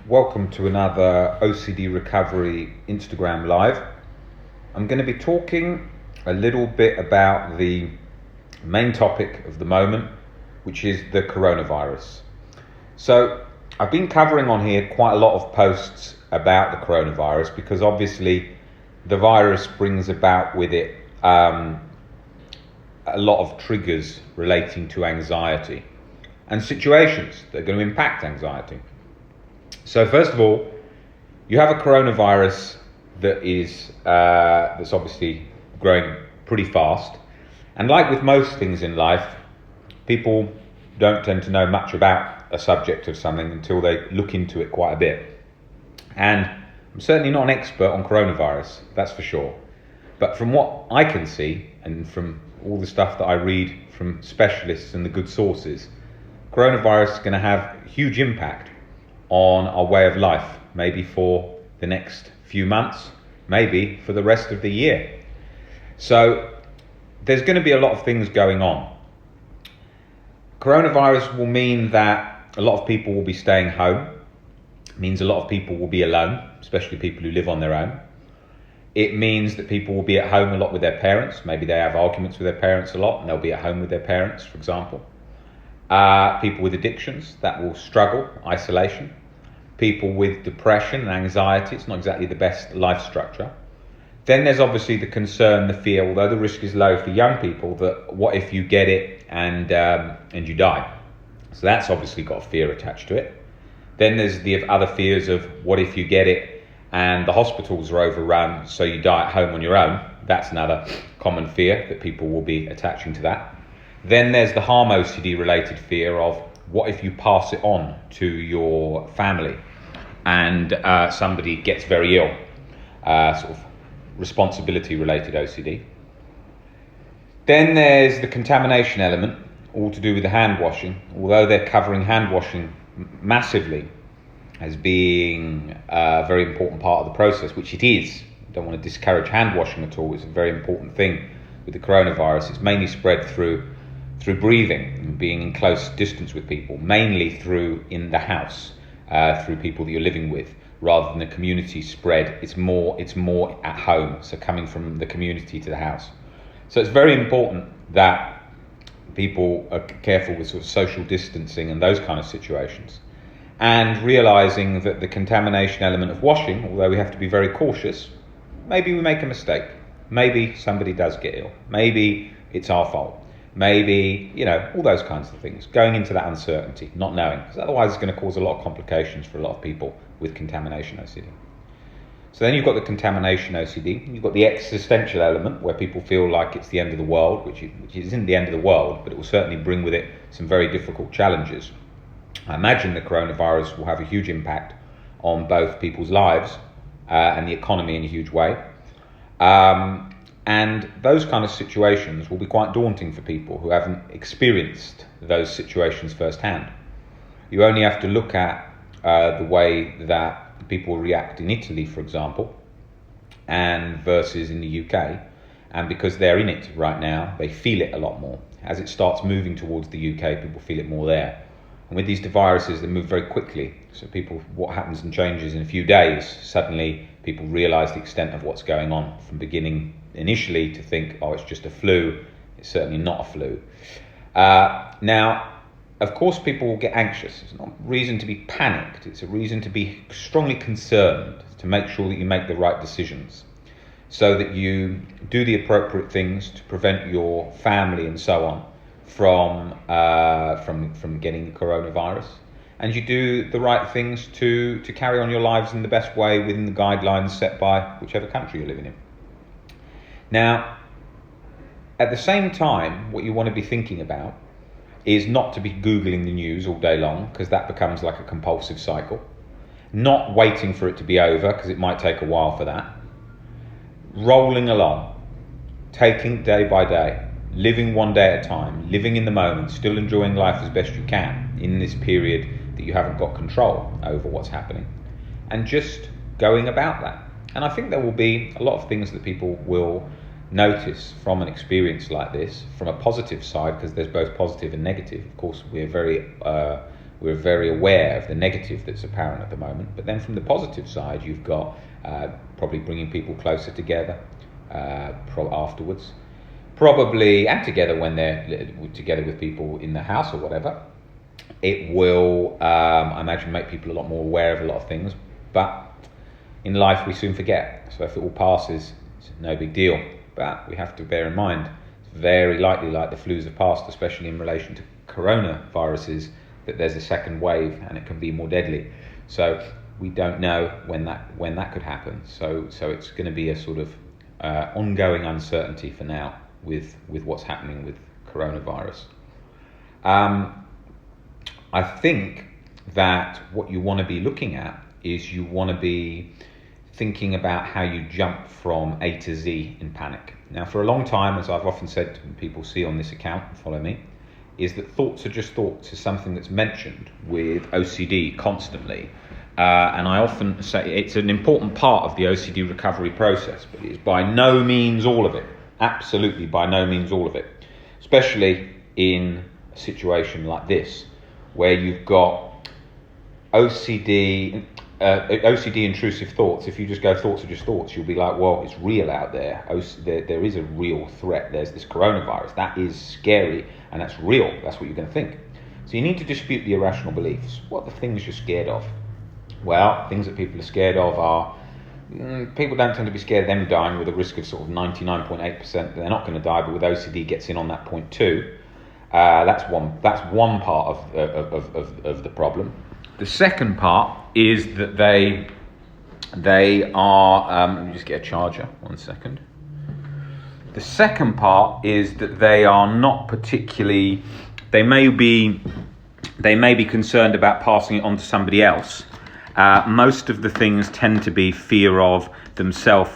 Welcome to another OCD Recovery Instagram Live. I'm going to be talking a little bit about the main topic of the moment, which is the coronavirus. So I've been covering on here quite a lot of posts about the coronavirus because obviously the virus brings about with it a lot of triggers relating to anxiety and situations that are going to impact anxiety. So first of all, you have a coronavirus that is that's obviously growing pretty fast, and like with most things in life, people don't tend to know much about a subject of something until they look into it quite a bit. And I'm certainly not an expert on coronavirus, that's for sure. But from what I can see, and from all the stuff that I read from specialists and the good sources, coronavirus is going to have huge impact on our way of life, maybe for the next few months, maybe for the rest of the year. So there's going to be a lot of things going on. Coronavirus will mean that a lot of people will be staying home. It means a lot of people will be alone, especially people who live on their own. It means that people will be at home a lot with their parents. Maybe they have arguments with their parents a lot and they'll be at home with their parents, for example. People with addictions that will struggle, isolation. People with depression and anxiety, it's not exactly the best life structure. Then there's obviously the concern, the fear, although the risk is low for young people, that what if you get it and you die? So that's obviously got a fear attached to it. Then there's the other fears of what if you get it and the hospitals are overrun, so you die at home on your own. That's another common fear that people will be attaching to that. Then there's the harm OCD related fear of what if you pass it on to your family and somebody gets very ill, sort of responsibility related OCD. Then there's the contamination element, all to do with the hand washing, although they're covering hand washing massively as being a very important part of the process, which it is. I don't want to discourage hand washing at all. It's a very important thing with the coronavirus. It's mainly spread through breathing and being in close distance with people, mainly through in the house, through people that you're living with, rather than the community spread. It's more at home, so coming from the community to the house. So it's very important that people are careful with sort of social distancing and those kind of situations, and realizing that the contamination element of washing, although we have to be very cautious, maybe we make a mistake, maybe somebody does get ill, maybe it's our fault. Maybe, all those kinds of things. Going into that uncertainty, not knowing, because otherwise it's going to cause a lot of complications for a lot of people with contamination OCD. So then you've got the contamination OCD, you've got the existential element where people feel like it's the end of the world, which isn't the end of the world, but it will certainly bring with it some very difficult challenges. I imagine the coronavirus will have a huge impact on both people's lives and the economy in a huge way. And those kind of situations will be quite daunting for people who haven't experienced those situations firsthand. You only have to look at the way that people react in Italy, for example, and versus in the UK. And because they're in it right now, they feel it a lot more. As it starts moving towards the UK, people feel it more there. And with these viruses, they move very quickly. So what happens and changes in a few days, suddenly people realise the extent of what's going on, from beginning initially to think, oh, it's just a flu. It's certainly not a flu. Now, of course, people will get anxious. It's not a reason to be panicked. It's a reason to be strongly concerned, to make sure that you make the right decisions, so that you do the appropriate things to prevent your family and so on from getting the coronavirus. And you do the right things to carry on your lives in the best way within the guidelines set by whichever country you're living in. Now, at the same time, what you want to be thinking about is not to be Googling the news all day long, because that becomes like a compulsive cycle. Not waiting for it to be over, because it might take a while for that. Rolling along, taking day by day, living one day at a time, living in the moment, still enjoying life as best you can in this period that you haven't got control over what's happening, and just going about that. And I think there will be a lot of things that people will notice from an experience like this, from a positive side, because there's both positive and negative. Of course, we're we're very aware of the negative that's apparent at the moment. But then from the positive side, you've got probably bringing people closer together afterwards, probably, and together when they're together with people in the house or whatever. It will, I imagine, make people a lot more aware of a lot of things. But in life, we soon forget. So if it all passes, it's no big deal. But we have to bear in mind, it's very likely, like the flus have passed, especially in relation to coronaviruses, that there's a second wave and it can be more deadly. So we don't know when that could happen. So it's going to be a sort of ongoing uncertainty for now with what's happening with coronavirus. I think that what you want to be looking at is you want to be thinking about how you jump from A to Z in panic. Now, for a long time, as I've often said to people see on this account and follow me, is that thoughts are just thoughts is something that's mentioned with OCD constantly. And I often say it's an important part of the OCD recovery process, but it's by no means all of it. Absolutely by no means all of it. Especially in a situation like this, where you've got OCD intrusive thoughts. If you just go thoughts are just thoughts, you'll be like, well, it's real out there. There is a real threat. There's this coronavirus. That is scary and that's real. That's what you're going to think. So you need to dispute the irrational beliefs. What are the things you're scared of? Well, things that people are scared of are, people don't tend to be scared of them dying with a risk of sort of 99.8%. They're not going to die, but with OCD gets in on that point too. That's one part of the problem. The second part is that they are. Let me just get a charger. 1 second. The second part is that they are not particularly. They may be concerned about passing it on to somebody else. Most of the things tend to be fear of themselves,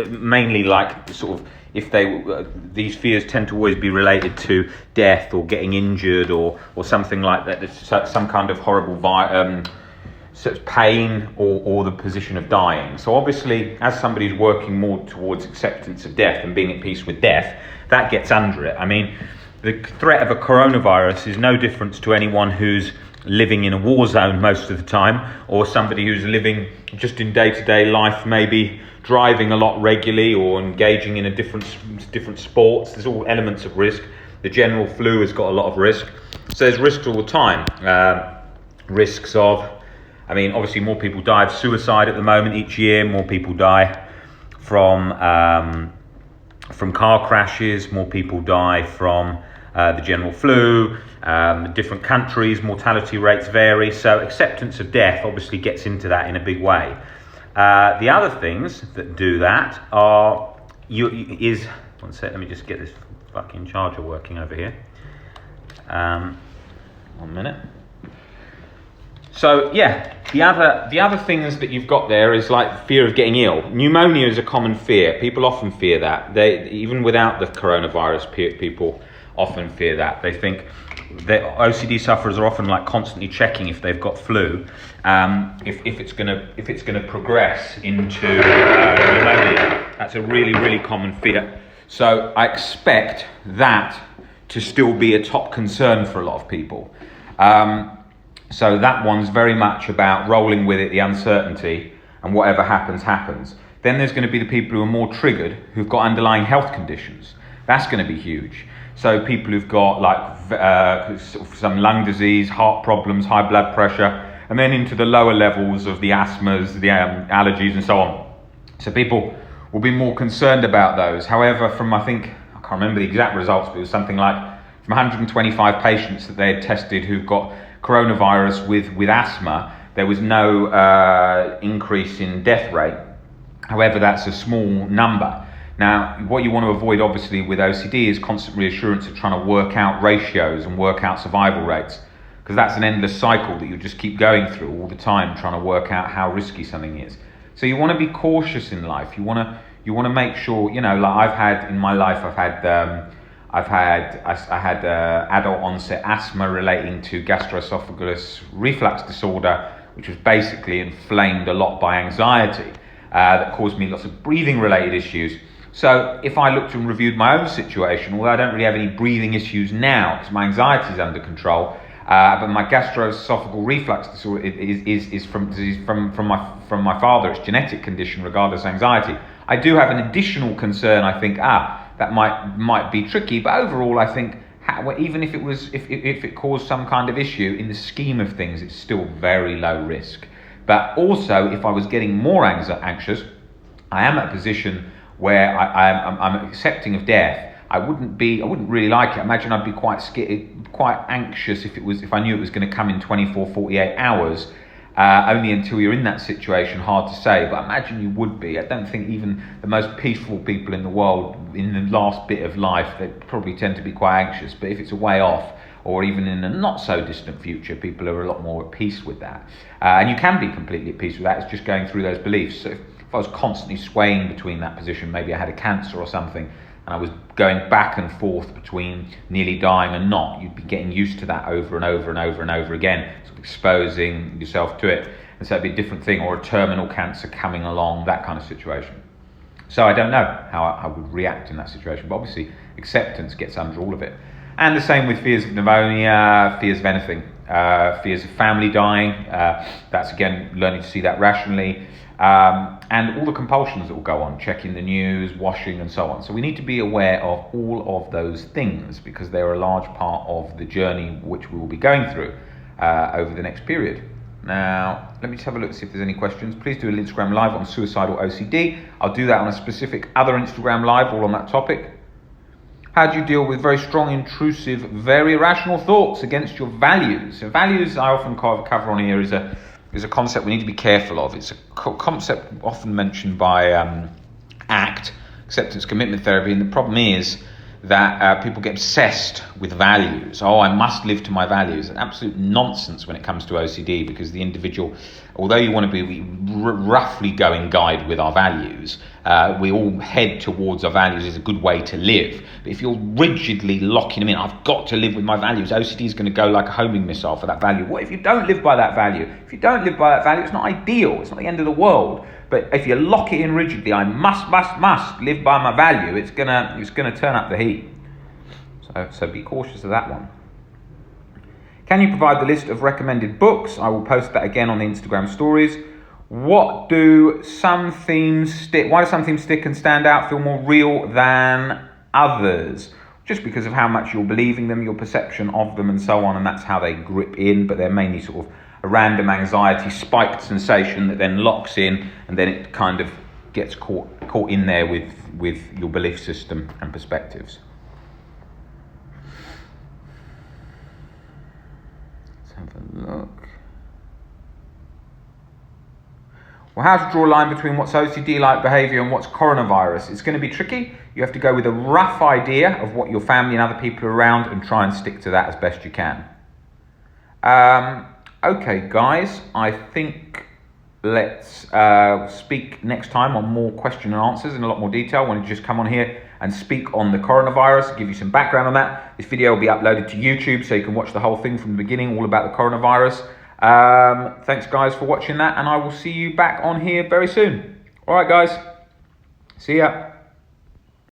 mainly like sort of. If these fears tend to always be related to death or getting injured or something like that. There's some kind of horrible such pain or the position of dying. So obviously, as somebody's working more towards acceptance of death and being at peace with death, that gets under it. I mean, the threat of a coronavirus is no difference to anyone who's living in a war zone most of the time, or somebody who's living just in day-to-day life, maybe driving a lot regularly or engaging in a different sports. There's all elements of risk. The general flu has got a lot of risk. So there's risks all the time. Risks of, I mean, obviously more people die of suicide at the moment each year. More people die from car crashes. More people die from the general flu. Different countries, mortality rates vary. So acceptance of death obviously gets into that in a big way. The other things that do that are, one sec, let me just get this fucking charger working over here. 1 minute. So yeah, the other things that you've got there is like fear of getting ill. Pneumonia is a common fear. People often fear that. Even without the coronavirus, people often fear that. They think that OCD sufferers are often like constantly checking if they've got flu, if it's gonna progress into pneumonia. That's a really common fear. So I expect that to still be a top concern for a lot of people. So that one's very much about rolling with it, the uncertainty, and whatever happens, happens. Then there's going to be the people who are more triggered, who've got underlying health conditions. That's going to be huge. So people who've got like some lung disease, heart problems, high blood pressure, and then into the lower levels of the asthmas, the allergies and so on. So people will be more concerned about those. However, I can't remember the exact results, but it was something like from 125 patients that they had tested who've got coronavirus with asthma, there was no increase in death rate. However, that's a small number. Now, what you want to avoid, obviously, with OCD is constant reassurance of trying to work out ratios and work out survival rates, because that's an endless cycle that you just keep going through all the time, trying to work out how risky something is. So you want to be cautious in life. You want to make sure, like I had adult onset asthma relating to gastroesophageal reflux disorder, which was basically inflamed a lot by anxiety, that caused me lots of breathing related issues. So if I looked and reviewed my own situation, although I don't really have any breathing issues now because my anxiety is under control, But my gastroesophageal reflux disorder is from my father. It's a genetic condition, regardless of anxiety. I do have an additional concern. I think that might be tricky, but overall, I think even if it caused some kind of issue in the scheme of things, it's still very low risk. But also, if I was getting more anxious, I am at a position where I'm accepting of death. I wouldn't really like it. Imagine I'd be quite anxious if I knew it was going to come in 24, 48 hours. Only until you're in that situation, hard to say, but imagine you would be. I don't think even the most peaceful people in the world, in the last bit of life, they probably tend to be quite anxious. But if it's a way off, or even in a not so distant future, people are a lot more at peace with that. And you can be completely at peace with that. It's just going through those beliefs. So if I was constantly swaying between that position, maybe I had a cancer or something, and I was going back and forth between nearly dying and not, you'd be getting used to that over and over and over and over again, sort of exposing yourself to it. And so it'd be a different thing, or a terminal cancer coming along, that kind of situation. So I don't know how I would react in that situation, but obviously acceptance gets under all of it. And the same with fears of pneumonia, fears of anything, fears of family dying. That's again learning to see that rationally. And all the compulsions that will go on, checking the news, washing and so on. So we need to be aware of all of those things because they're a large part of the journey which we will be going through over the next period. Now, let me just have a look, see if there's any questions. Please do an Instagram live on suicidal OCD. I'll do that on a specific other Instagram live all on that topic. How do you deal with very strong, intrusive, very irrational thoughts against your values? So values I often cover on here is a concept we need to be careful of. It's a concept often mentioned by ACT, acceptance commitment therapy, and the problem is that people get obsessed with values. Oh, I must live to my values. Absolute nonsense when it comes to OCD, because the individual, although you want to be roughly going guide with our values, we all head towards our values is a good way to live. But if you're rigidly locking them in, I've got to live with my values, OCD is going to go like a homing missile for that value. What if you don't live by that value? If you don't live by that value, it's not ideal, it's not the end of the world. But if you lock it in rigidly, I must live by my value, it's gonna turn up the heat. So be cautious of that one. Can you provide the list of recommended books? I will post that again on the Instagram stories. Why do some themes stick and stand out, feel more real than others? Just because of how much you're believing them, your perception of them and so on, and that's how they grip in, but they're mainly sort of a random anxiety spiked sensation that then locks in, and then it kind of gets caught in there with your belief system and perspectives. Let's have a look. Well, how to draw a line between what's OCD-like behaviour and what's coronavirus? It's going to be tricky. You have to go with a rough idea of what your family and other people are around and try and stick to that as best you can. Okay, guys, I think let's speak next time on more question and answers in a lot more detail. I want to just come on here and speak on the coronavirus, give you some background on that. This video will be uploaded to YouTube, so you can watch the whole thing from the beginning, all about the coronavirus. Thanks, guys, for watching that, and I will see you back on here very soon. All right, guys, see ya.